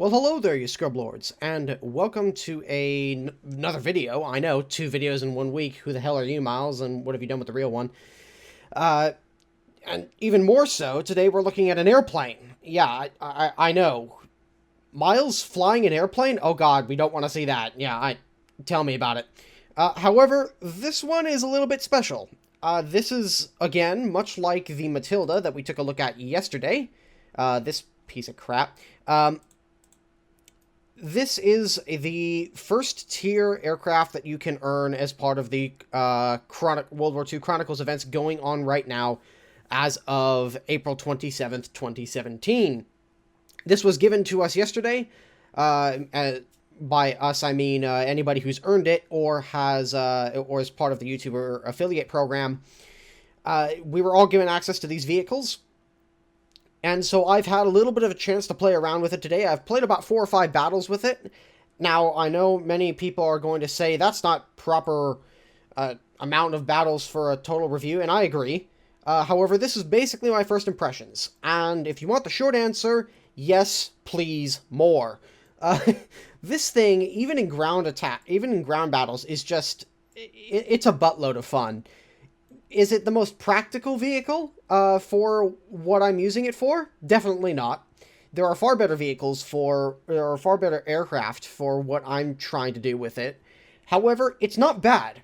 Well, hello there, you scrub lords, and welcome to another video. I know, 2 videos in 1 week. Who the hell are you, Miles, and what have you done with the real one? Uh, and even more so, today we're looking at an airplane. Yeah, I know. Miles flying an airplane? Oh god, we don't want to see that. Yeah, tell me about it. However, this one is a little bit special. This is, again, much like the Matilda that we took a look at yesterday. This piece of crap. This is the first tier aircraft that you can earn as part of the World War II Chronicles events going on right now as of April 27th, 2017. This was given to us yesterday. By us, I mean anybody who's earned it or has or is part of the YouTuber affiliate program. We were all given access to these vehicles. And so I've had a little bit of a chance to play around with it today. I've played about 4 or 5 battles with it. Now, I know many people are going to say that's not proper amount of battles for a total review, and I agree. However, this is basically my first impressions. And if you want the short answer, yes, please, more. This thing, even in ground battles, is just, it's a buttload of fun. Is it the most practical vehicle for what I'm using it for? Definitely not. There are far better aircraft for what I'm trying to do with it. However, it's not bad,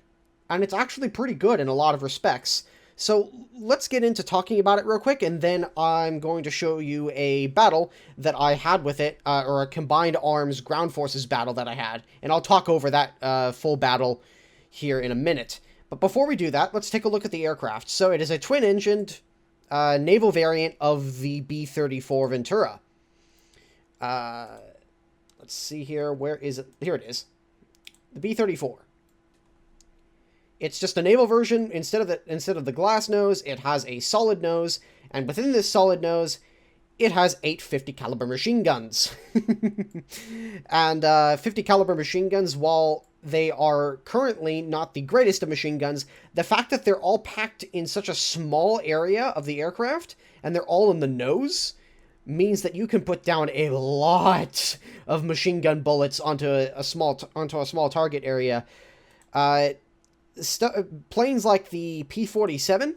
and it's actually pretty good in a lot of respects. So let's get into talking about it real quick, and then I'm going to show you a battle that I had with it, or a combined arms ground forces battle that I had, and I'll talk over that full battle here in a minute. But before we do that, let's take a look at the aircraft. So it is a twin-engined naval variant of the B-34 Ventura. Let's see here. Where is it? Here it is. The B-34. It's just a naval version. Instead of the glass nose, it has a solid nose, and within this solid nose, it has 8 50 caliber machine guns. And 50 caliber machine guns, while they are currently not the greatest of machine guns, the fact that they're all packed in such a small area of the aircraft, and they're all in the nose, means that you can put down a lot of machine gun bullets onto a small target area. Planes like the P-47,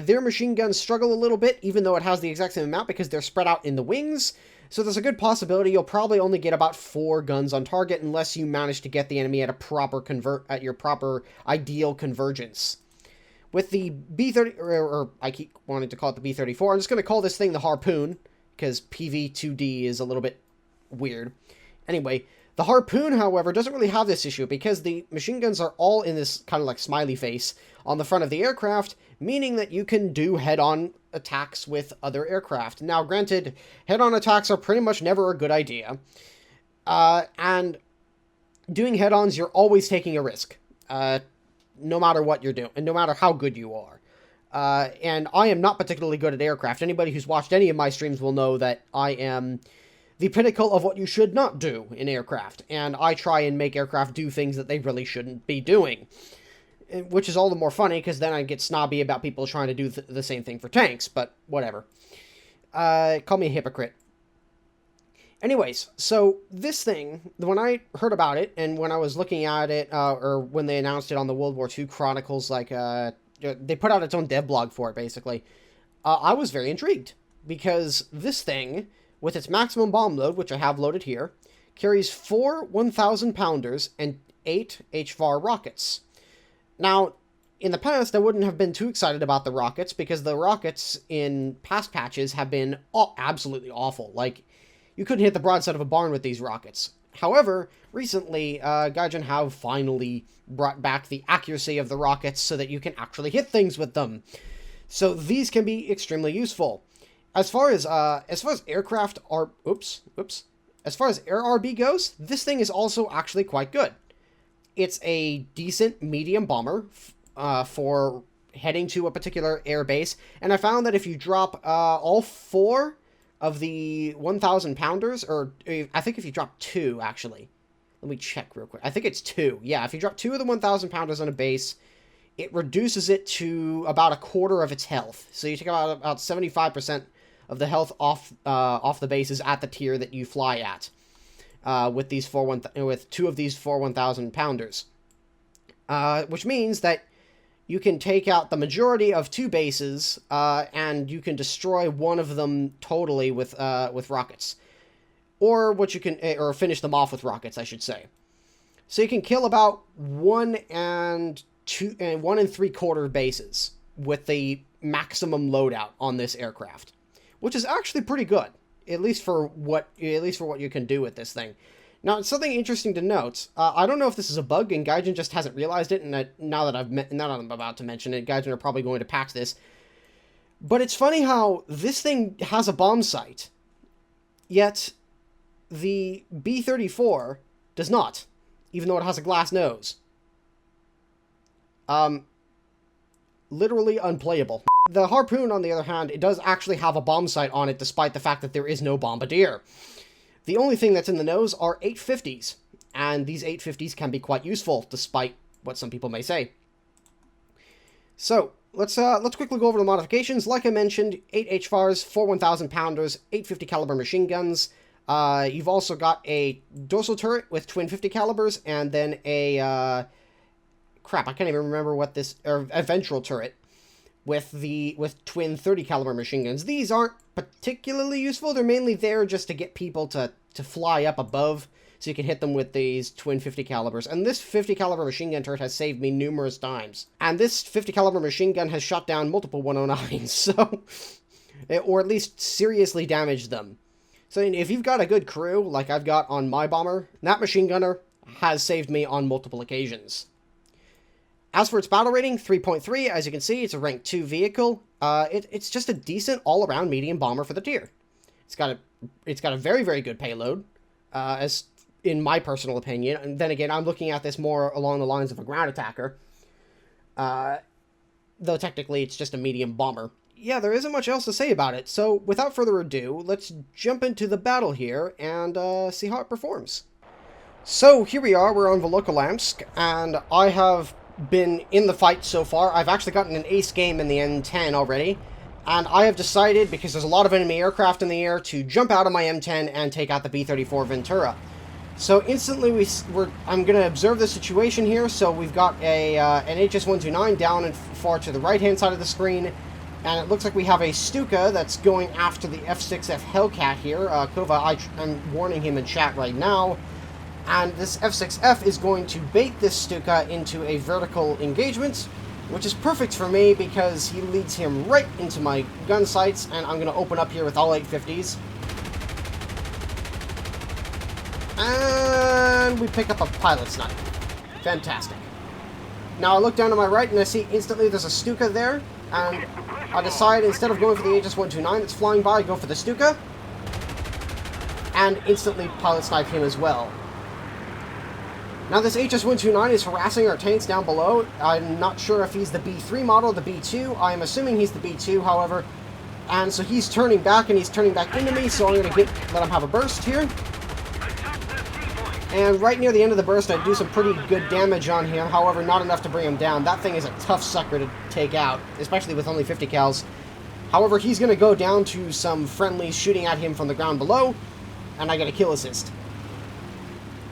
their machine guns struggle a little bit, even though it has the exact same amount, because they're spread out in the wings. So there's a good possibility you'll probably only get about 4 guns on target unless you manage to get the enemy at your proper ideal convergence. With the B-30, or I keep wanting to call it the B-34, I'm just going to call this thing the Harpoon, because PV-2D is a little bit weird. Anyway, the Harpoon, however, doesn't really have this issue because the machine guns are all in this kind of like smiley face on the front of the aircraft, meaning that you can do head-on attacks with other aircraft. Now, granted, head-on attacks are pretty much never a good idea. And doing head-ons, you're always taking a risk, no matter what you're doing, and no matter how good you are. And I am not particularly good at aircraft. Anybody who's watched any of my streams will know that I am the pinnacle of what you should not do in aircraft, and I try and make aircraft do things that they really shouldn't be doing. Which is all the more funny, because then I get snobby about people trying to do the same thing for tanks, but whatever. Call me a hypocrite. Anyways, so this thing, when I heard about it, and when I was looking at it, or when they announced it on the World War II Chronicles, they put out its own dev blog for it, basically, I was very intrigued, because this thing, with its maximum bomb load, which I have loaded here, carries 4 1,000-pounders and 8 HVAR rockets. Now, in the past, I wouldn't have been too excited about the rockets, because the rockets in past patches have been absolutely awful. Like, you couldn't hit the broadside of a barn with these rockets. However, recently, Gaijin have finally brought back the accuracy of the rockets so that you can actually hit things with them. So these can be extremely useful. As far as aircraft are, as far as air RB goes, this thing is also actually quite good. It's a decent medium bomber for heading to a particular air base, and I found that if you drop all 4 of the 1,000-pounders, or I think if you drop 2, actually. Let me check real quick. I think it's 2. Yeah, if you drop 2 of the 1,000-pounders on a base, it reduces it to about a quarter of its health. So you take about 75% of the health off the bases at the tier that you fly at with two of these 1,000 pounders. Which means that you can take out the majority of 2 bases, and you can destroy one of them totally with rockets, or finish them off with rockets, I should say. So you can kill about 1 and 3/4 bases with the maximum loadout on this aircraft, which is actually pretty good, at least for what you can do with this thing. Now, it's something interesting to note. I don't know if this is a bug, and Gaijin just hasn't realized it, and now that I'm about to mention it, Gaijin are probably going to patch this. But it's funny how this thing has a bomb sight, yet the B-34 does not, even though it has a glass nose. Literally unplayable. The Harpoon, on the other hand, it does actually have a bomb sight on it, despite the fact that there is no bombardier. The only thing that's in the nose are 850s, and these 850s can be quite useful, despite what some people may say. So, let's quickly go over the modifications. Like I mentioned, 8 HFARs, 4 1,000 pounders, 850 caliber machine guns. You've also got a dorsal turret with twin 50 calibers, and then a crap, I can't even remember what this, or a ventral turret with twin 30 caliber machine guns. These aren't particularly useful. They're mainly there just to get people to fly up above, so you can hit them with these twin 50 calibers. And this 50 caliber machine gun turret has saved me numerous times. And this 50 caliber machine gun has shot down multiple 109s, so, or at least seriously damaged them. So if you've got a good crew, like I've got on my bomber, that machine gunner has saved me on multiple occasions. As for its battle rating, 3.3, as you can see, it's a rank 2 vehicle. It's just a decent all-around medium bomber for the tier. It's got a very, very good payload, as in my personal opinion. And then again, I'm looking at this more along the lines of a ground attacker. Though technically it's just a medium bomber. Yeah, there isn't much else to say about it. So without further ado, let's jump into the battle here and see how it performs. So here we are, we're on Volokholamsk, and I have been in the fight so far. I've actually gotten an ace game in the N10 already, and I have decided, because there's a lot of enemy aircraft in the air, to jump out of my M10 and take out the B-34 Ventura. So instantly I'm going to observe the situation here. So we've got an HS-129 down and far to the right hand side of the screen, and it looks like we have a Stuka that's going after the F6F Hellcat here. Kova, I'm warning him in chat right now. And this F6F is going to bait this Stuka into a vertical engagement, which is perfect for me because he leads him right into my gun sights, and I'm going to open up here with all 850s. And we pick up a pilot snipe. Fantastic. Now I look down to my right and I see instantly there's a Stuka there, and I decide instead of going for the HS-129 that's flying by, I go for the Stuka, and instantly pilot snipe him as well. Now this HS-129 is harassing our tanks down below. I'm not sure if he's the B3 model or the B2. I'm assuming he's the B2, however. And so he's turning back, and he's turning back into me, so I'm going to let him have a burst here. And right near the end of the burst, I do some pretty good damage on him, however, not enough to bring him down. That thing is a tough sucker to take out, especially with only 50 cals. However, he's going to go down to some friendlies shooting at him from the ground below, and I get a kill assist.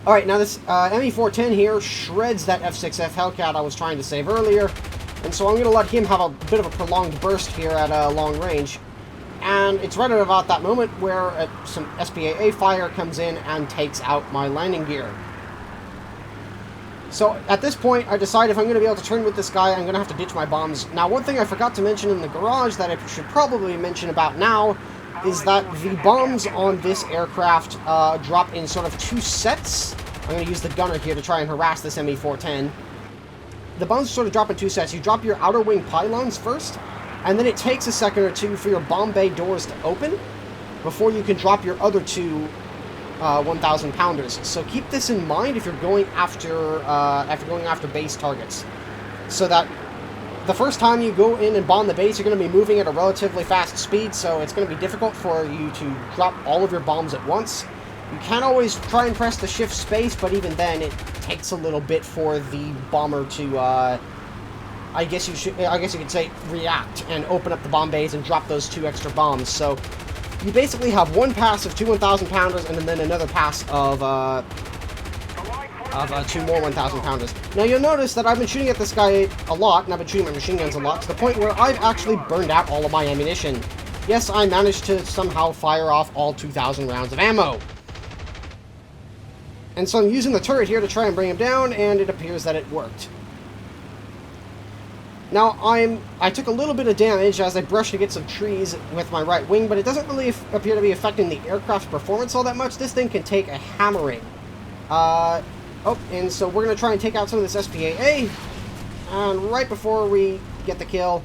Alright, now this ME410 here shreds that F6F Hellcat I was trying to save earlier, and so I'm going to let him have a bit of a prolonged burst here at long range. And it's right at about that moment where some SPAA fire comes in and takes out my landing gear. So at this point, I decide if I'm going to be able to turn with this guy, I'm going to have to ditch my bombs. Now, one thing I forgot to mention in the garage that I should probably mention about now is that the bombs on this aircraft drop in sort of 2 sets. I'm going to use the gunner here to try and harass this ME410. The bombs sort of drop in 2 sets. You drop your outer wing pylons first, and then it takes a second or two for your bomb bay doors to open before you can drop your other 2 1,000 pounders. So keep this in mind if you're going after base targets, so that the first time you go in and bomb the base, you're going to be moving at a relatively fast speed, so it's going to be difficult for you to drop all of your bombs at once. You can always try and press the shift space, but even then, it takes a little bit for the bomber to, I guess you could say, react and open up the bomb bays and drop those 2 extra bombs. So you basically have one pass of two 1,000 pounders and then another pass of two more 1,000 pounders. Now you'll notice that I've been shooting at this guy a lot, and I've been shooting my machine guns a lot, to the point where I've actually burned out all of my ammunition. Yes, I managed to somehow fire off all 2,000 rounds of ammo. And so I'm using the turret here to try and bring him down, and it appears that it worked. Now, I took a little bit of damage as I brushed against some trees with my right wing, but it doesn't really appear to be affecting the aircraft's performance all that much. This thing can take a hammering. And so we're going to try and take out some of this SPAA. And right before we get the kill,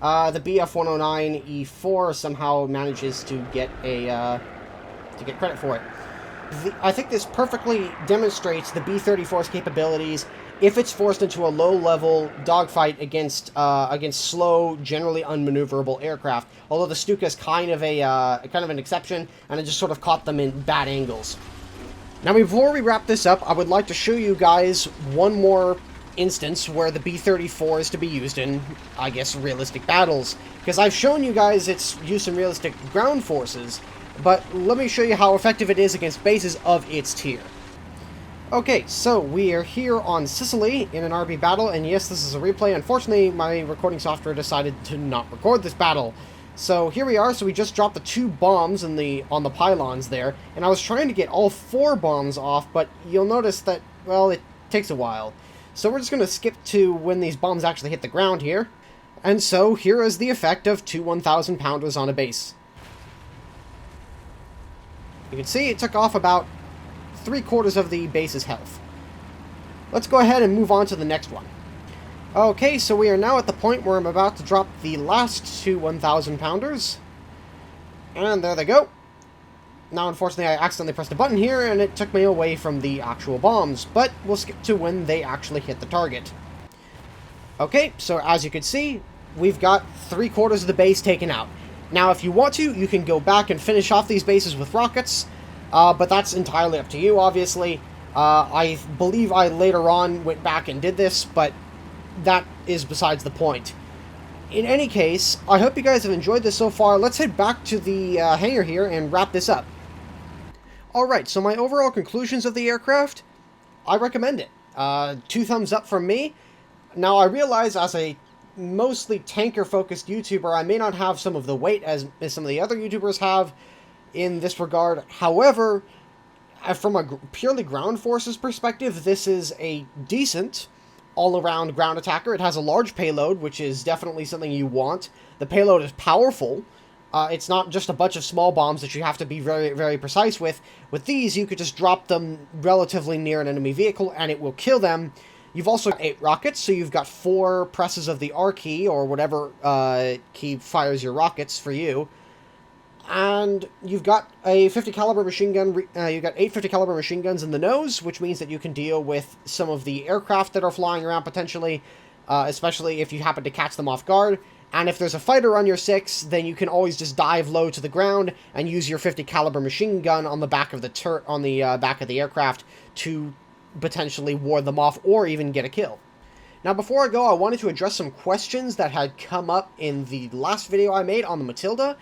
the BF-109E4 somehow manages to get credit for it. I think this perfectly demonstrates the B-34's capabilities if it's forced into a low-level dogfight against slow, generally unmaneuverable aircraft. Although the Stuka is kind of an exception, and it just sort of caught them in bad angles. Now, before we wrap this up, I would like to show you guys one more instance where the B-34 is to be used in, I guess, realistic battles. Because I've shown you guys its use in realistic ground forces, but let me show you how effective it is against bases of its tier. Okay, so we are here on Sicily in an RB battle, and yes, this is a replay. Unfortunately, my recording software decided to not record this battle. So here we are, so we just dropped the 2 bombs on the pylons there, and I was trying to get all 4 bombs off, but you'll notice that, well, it takes a while. So we're just going to skip to when these bombs actually hit the ground here. And so here is the effect of 2 1,000 pounders on a base. You can see it took off about 3/4 of the base's health. Let's go ahead and move on to the next one. Okay, so we are now at the point where I'm about to drop the last 2 1,000 pounders. And there they go. Now, unfortunately, I accidentally pressed a button here, and it took me away from the actual bombs, but we'll skip to when they actually hit the target. Okay, so as you can see, we've got 3/4 of the base taken out. Now, if you want to, you can go back and finish off these bases with rockets, but that's entirely up to you, obviously. I believe I later on went back and did this, but that is besides the point. In any case, I hope you guys have enjoyed this so far. Let's head back to the hangar here and wrap this up. Alright, so my overall conclusions of the aircraft, I recommend it. 2 thumbs up from me. Now, I realize as a mostly tanker-focused YouTuber, I may not have some of the weight as some of the other YouTubers have in this regard. However, from a purely ground forces perspective, this is a decent all-around ground attacker. It has a large payload, which is definitely something you want. The payload is powerful. It's not just a bunch of small bombs that you have to be very, very precise with. With these, you could just drop them relatively near an enemy vehicle, and it will kill them. You've also got 8 rockets, so you've got 4 presses of the R key, or whatever key fires your rockets for you. And you've got a 50 caliber machine gun. You've got 8 50 caliber machine guns in the nose, which means that you can deal with some of the aircraft that are flying around potentially, especially if you happen to catch them off guard. And if there's a fighter on your 6, then you can always just dive low to the ground and use your 50 caliber machine gun on the back of the back of the aircraft to potentially ward them off or even get a kill. Now, before I go, I wanted to address some questions that had come up in the last video I made on the Matilda.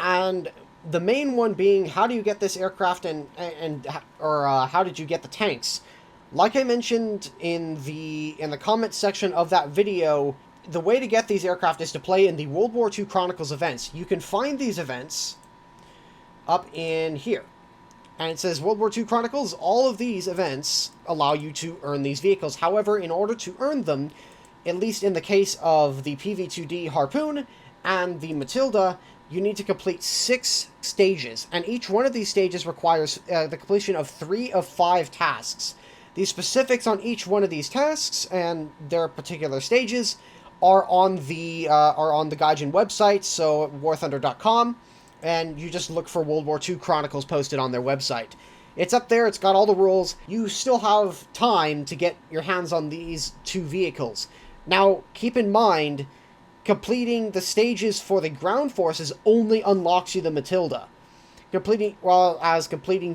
And the main one being, how do you get this aircraft or how did you get the tanks? Like I mentioned in the comments section of that video, the way to get these aircraft is to play in the World War II Chronicles events. You can find these events up in here. And it says World War II Chronicles. All of these events allow you to earn these vehicles. However, in order to earn them, at least in the case of the PV-2D Harpoon and the Matilda, you need to complete 6 stages, and each one of these stages requires the completion of 3 of 5 tasks. The specifics on each one of these tasks and their particular stages are on the Gaijin website, so warthunder.com, and you just look for World War II Chronicles posted on their website. It's up there, it's got all the rules. You still have time to get your hands on these 2 vehicles. Now, keep in mind, completing the stages for the ground forces only unlocks you the Matilda. Completing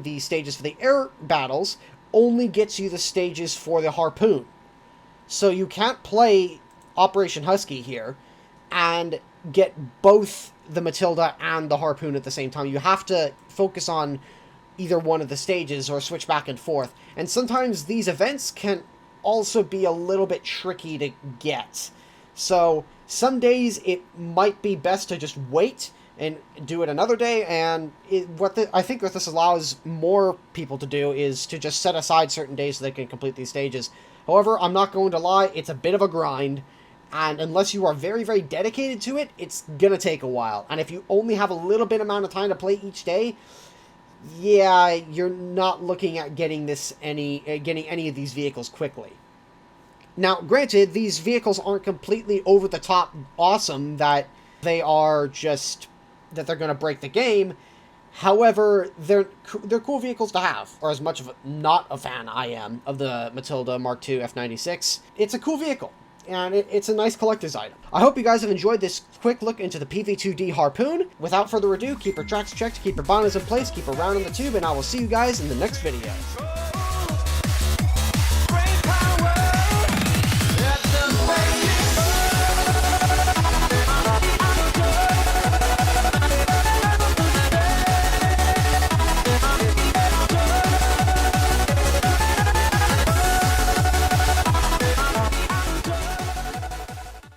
the stages for the air battles only gets you the stages for the Harpoon. So you can't play Operation Husky here and get both the Matilda and the Harpoon at the same time. You have to focus on either one of the stages or switch back and forth. And sometimes these events can also be a little bit tricky to get. So some days it might be best to just wait and do it another day, and I think what this allows more people to do is to just set aside certain days so they can complete these stages. However, I'm not going to lie, it's a bit of a grind, and unless you are very, very dedicated to it, it's gonna take a while. And if you only have a little bit amount of time to play each day, yeah, you're not looking at getting any of these vehicles quickly. Now, granted, these vehicles aren't completely over-the-top awesome that they're going to break the game. However, they're cool vehicles to have, or as much of not a fan I am of the Matilda Mark II F96. It's a cool vehicle, and it's a nice collector's item. I hope you guys have enjoyed this quick look into the PV-2D Harpoon. Without further ado, keep your tracks checked, keep your bonnets in place, keep around in the tube, and I will see you guys in the next video.